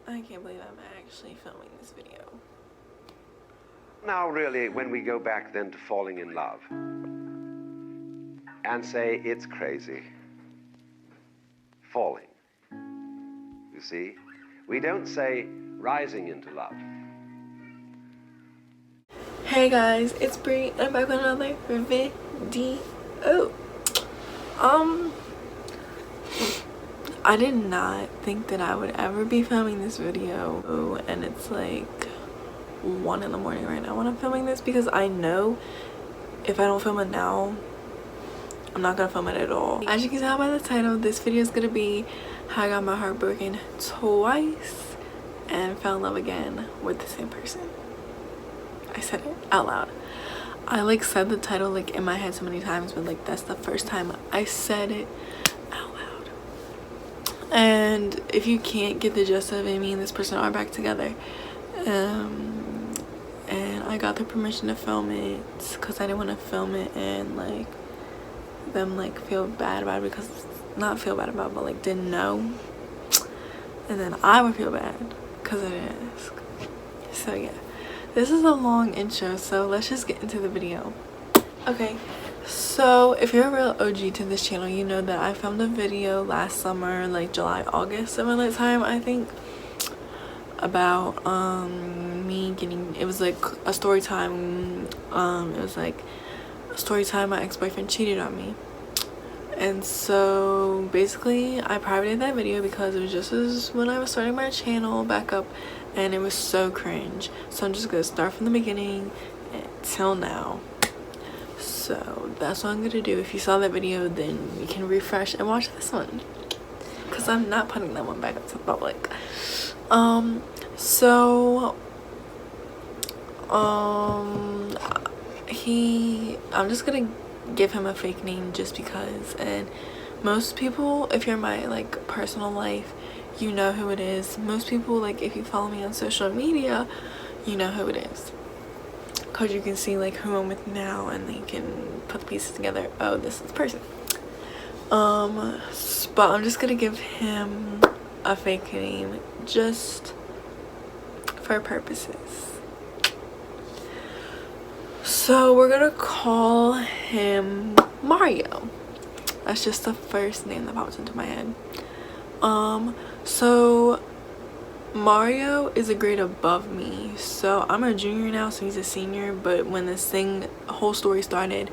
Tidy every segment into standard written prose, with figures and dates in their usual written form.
I can't believe I'm actually filming this video. Now really, when we go back then to falling in love and say it's crazy, falling, you see, we don't say rising into love. Hey guys, it's Bri. I'm back with another video. I did not think that I would ever be filming this video, and it's like 1 in the morning right now when I'm filming this, because I know if I don't film it now, I'm not gonna film it at all. As you can tell by the title, this video is gonna be how I got my heart broken twice and fell in love again with the same person. I said it out loud. I like said the title like in my head so many times, but like that's the first time I said it out loud. And if you can't get the gist of it, me and this person are back together. And I got the permission to film it because I didn't want to film it and like them like feel bad about it, because not feel bad about it, but like didn't know, and then I would feel bad because I didn't ask. So yeah, this is a long intro, so let's just get into the video. Okay, so if you're a real OG to this channel, you know that I filmed a video last summer, like July, August around that time, I think, about me getting, it was like a story time. It was like a story time my ex-boyfriend cheated on me. And so basically I privated that video because it was just as when I was starting my channel back up, and it was so cringe. So I'm just gonna start from the beginning till now. So that's what I'm gonna do. If you saw that video, then you can refresh and watch this one, because I'm not putting that one back up to the public. I'm just gonna give him a fake name just because, and most people, if you're in my like personal life, you know who it is. Most people, like if you follow me on social media, you know who it is, because you can see like who I'm with now, and you can put the pieces together. Oh, this is the person. But I'm just gonna give him a fake name just for purposes. So we're gonna call him Mario. That's just the first name that pops into my head. So Mario is a grade above me, so I'm a junior now, so he's a senior. But when this whole story started,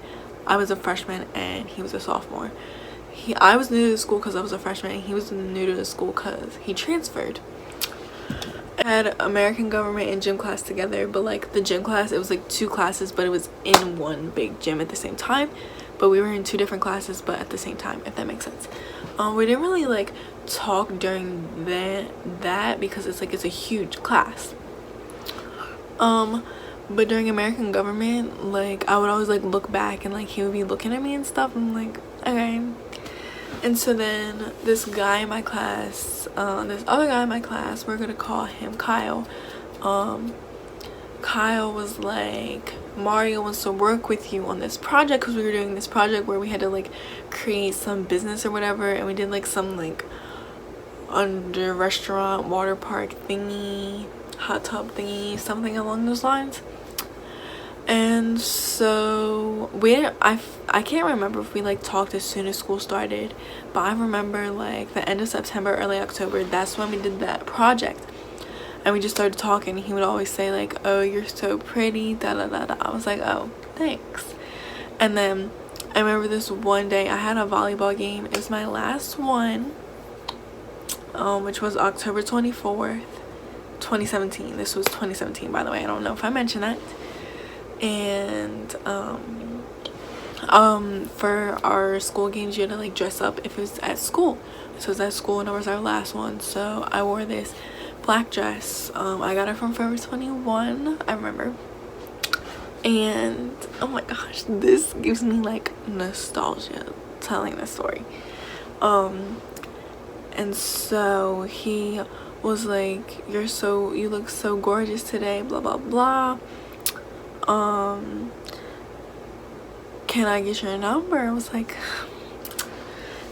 I was a freshman and he was a sophomore. I was new to the school because I was a freshman, and he was new to the school because he transferred. I had American government and gym class together, but like the gym class, it was like 2 classes, but it was in one big gym at the same time. But we were in 2 different classes, but at the same time, if that makes sense. We didn't really like talk during that because it's like it's a huge class. But during American government, like I would always like look back, and like he would be looking at me and stuff. I'm like, okay. And so then this guy in my class, this other guy in my class, we're gonna call him Kyle. Kyle was like, Mario wants to work with you on this project, because we were doing this project where we had to like create some business or whatever, and we did like some like under restaurant water park thingy, hot tub thingy, something along those lines. And so I can't remember if we like talked as soon as school started, but I remember like the end of September, early October, that's when we did that project. And we just started talking. He would always say like, oh, you're so pretty, da da da da. I was like, oh, thanks. And then I remember this one day I had a volleyball game. It was my last one, which was October 24th, 2017. This was 2017, by the way. I don't know if I mentioned that. And for our school games, you had to like dress up if it was at school. So it was at school, and it was our last one. So I wore this black dress. I got it from Forever 21, I remember. And oh my gosh, this gives me like nostalgia telling this story. And so he was like, you look so gorgeous today, blah blah blah. Can I get your number? I was like,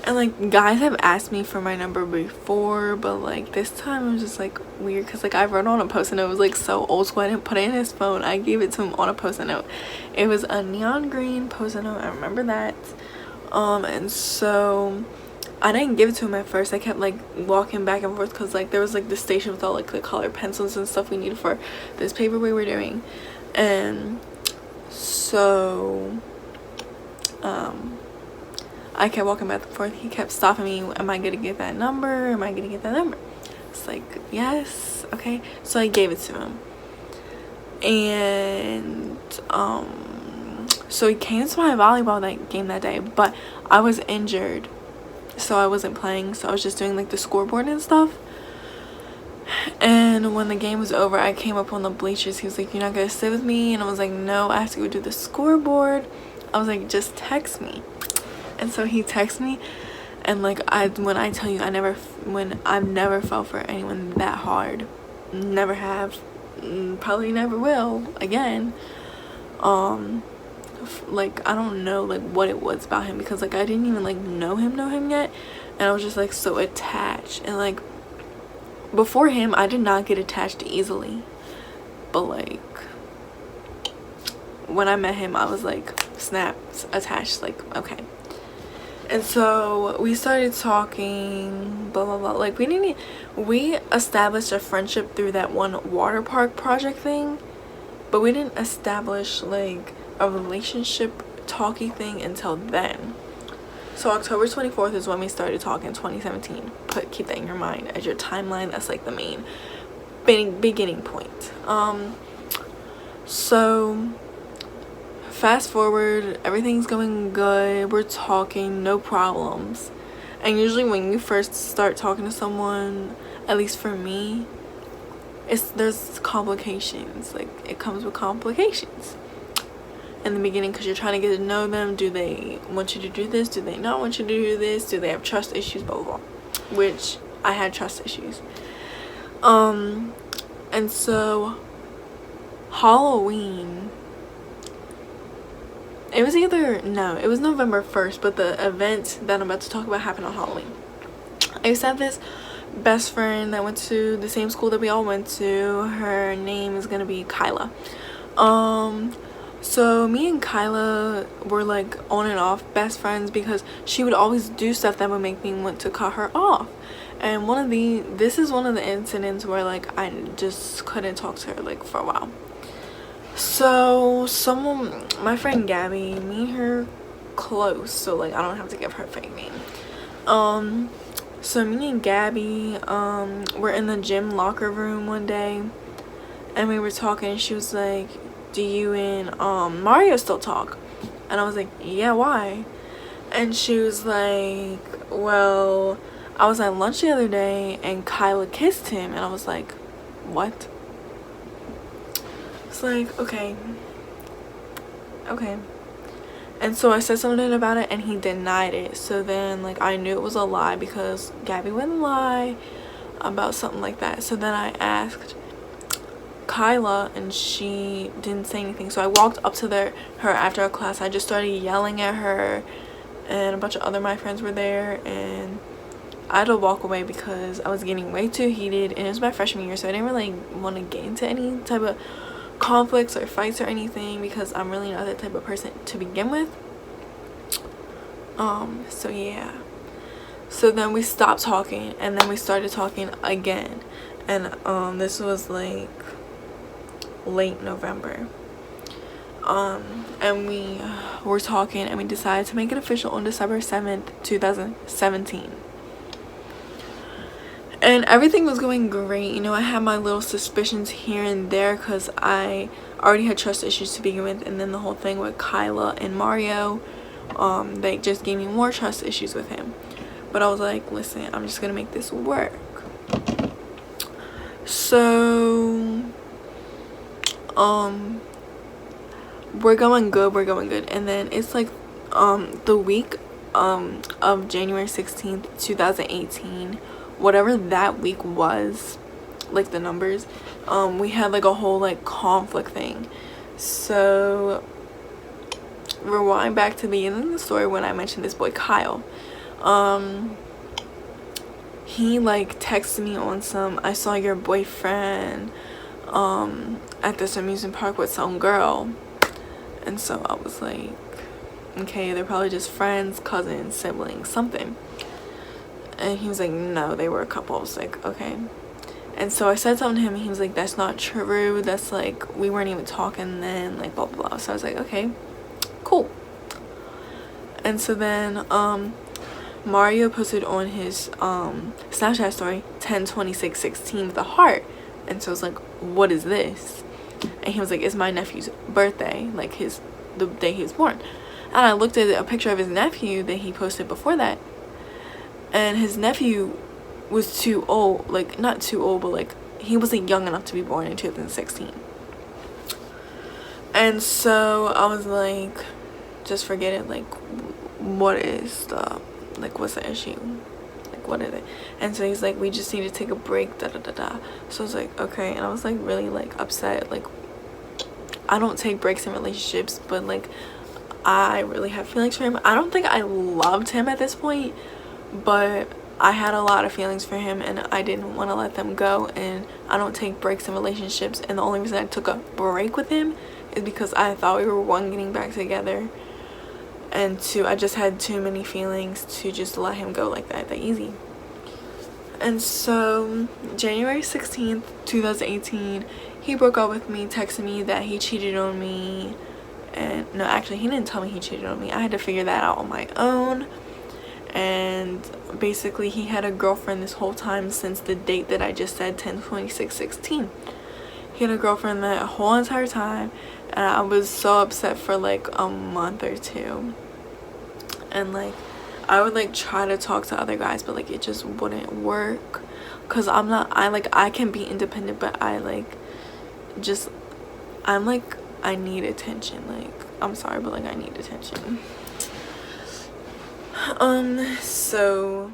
And like guys have asked me for my number before, but like this time it was just like weird because like I wrote on a post-it note. It was like so old school. I didn't put it in his phone. I gave it to him on a post-it note. It was a neon green post-it note. I remember that. And so I didn't give it to him at first. I kept like walking back and forth because like there was like the station with all like the colored pencils and stuff we needed for this paper we were doing. And so I kept walking back and forth. He kept stopping me. Am I gonna get that number? Am I gonna get that number? It's like, yes, okay. So I gave it to him. And so he came to my volleyball game that day, but I was injured, so I wasn't playing. So I was just doing like the scoreboard and stuff. And when the game was over, I came up on the bleachers. He was like, "You're not gonna sit with me?" And I was like, "No, I have to go do the scoreboard." I was like, "Just text me." And so he texted me, and like when I tell you I've never felt for anyone that hard, never have, probably never will again. Like I don't know like what it was about him, because like I didn't even like know him yet, and I was just like so attached. And like before him I did not get attached easily, but like when I met him I was like snapped, attached, like okay. And so we started talking, blah blah blah. Like we established a friendship through that one water park project thing, but we didn't establish like a relationship talky thing until then. So October 24th is when we started talking, 2017. Keep that in your mind as your timeline. That's like the main beginning point. So fast forward, everything's going good, we're talking, no problems. And usually when you first start talking to someone, at least for me, there's complications. Like it comes with complications in the beginning, because you're trying to get to know them. Do they want you to do this? Do they not want you to do this? Do they have trust issues? Blah blah blah. Which I had trust issues. And so Halloween, it was November 1st, but the event that I'm about to talk about happened on Halloween. I used to have this best friend that went to the same school that we all went to. Her name is gonna be Kyla. So me and Kyla were like on and off best friends, because she would always do stuff that would make me want to cut her off. And this is one of the incidents where like I just couldn't talk to her like for a while. So my friend Gabby, me and her close, so like I don't have to give her a fake name. So me and Gabby were in the gym locker room one day, and we were talking, and she was like, "Do you and Mario still talk?" And I was like, "Yeah, why?" And she was like, "Well, I was at lunch the other day and Kyla kissed him." And I was like, "What?" It's like, okay. And so I said something about it and he denied it. So then like I knew it was a lie, because Gabby wouldn't lie about something like that. So then I asked Kyla and she didn't say anything. So I walked up to her after a class. I just started yelling at her, and a bunch of my friends were there, and I had to walk away because I was getting way too heated, and it was my freshman year, so I didn't really want to get into any type of conflicts or fights or anything, because I'm really not that type of person to begin with. So yeah. So then we stopped talking, and then we started talking again, and this was like late November. And we were talking, and we decided to make it official on December 7th, 2017. And everything was going great. You know, I had my little suspicions here and there, because I already had trust issues to begin with, and then the whole thing with Kyla and Mario, they just gave me more trust issues with him. But I was like, listen, I'm just gonna make this work. So we're going good, and then it's like the week of January 16th, 2018, whatever that week was, like the numbers, we had like a whole like conflict thing. So rewind back to the beginning of the story when I mentioned this boy Kyle. he like texted me on some, I saw your boyfriend at this amusement park with some girl. And so I was like, okay, they're probably just friends, cousins, siblings, something. And he was like, no, they were a couple. I was like, okay. And so I said something to him and he was like, that's not true, that's like, we weren't even talking then, like blah blah blah. So I was like, okay, cool. And so then Mario posted on his Snapchat story 10/26/16 with a heart. And so I was like, what is this? And he was like, it's my nephew's birthday, like the day he was born. And I looked at a picture of his nephew that he posted before that, and his nephew was too old, like not too old, but like he wasn't young enough to be born in 2016. And so I was like, just forget it, like what is the, like what's the issue, like what is it? And so he's like, we just need to take a break, da da da da. So I was like, okay. And I was like really like upset, like I don't take breaks in relationships, but like I really have feelings for him. I don't think I loved him at this point, but I had a lot of feelings for him and I didn't want to let them go. And I don't take breaks in relationships, and the only reason I took a break with him is because I thought we were, one, getting back together, and two, I just had too many feelings to just let him go like that easy. And so January 16th 2018, he broke up with me, texted me that he cheated on me. And no, actually he didn't tell me he cheated on me. I had to figure that out on my own. And basically he had a girlfriend this whole time since the date that I just said, 10/26/16. He had a girlfriend that whole entire time, and I was so upset for like a month or two. And like I would like try to talk to other guys, but like it just wouldn't work, because I can be independent, but I'm like, I need attention. Like, I'm sorry, but like I need attention. So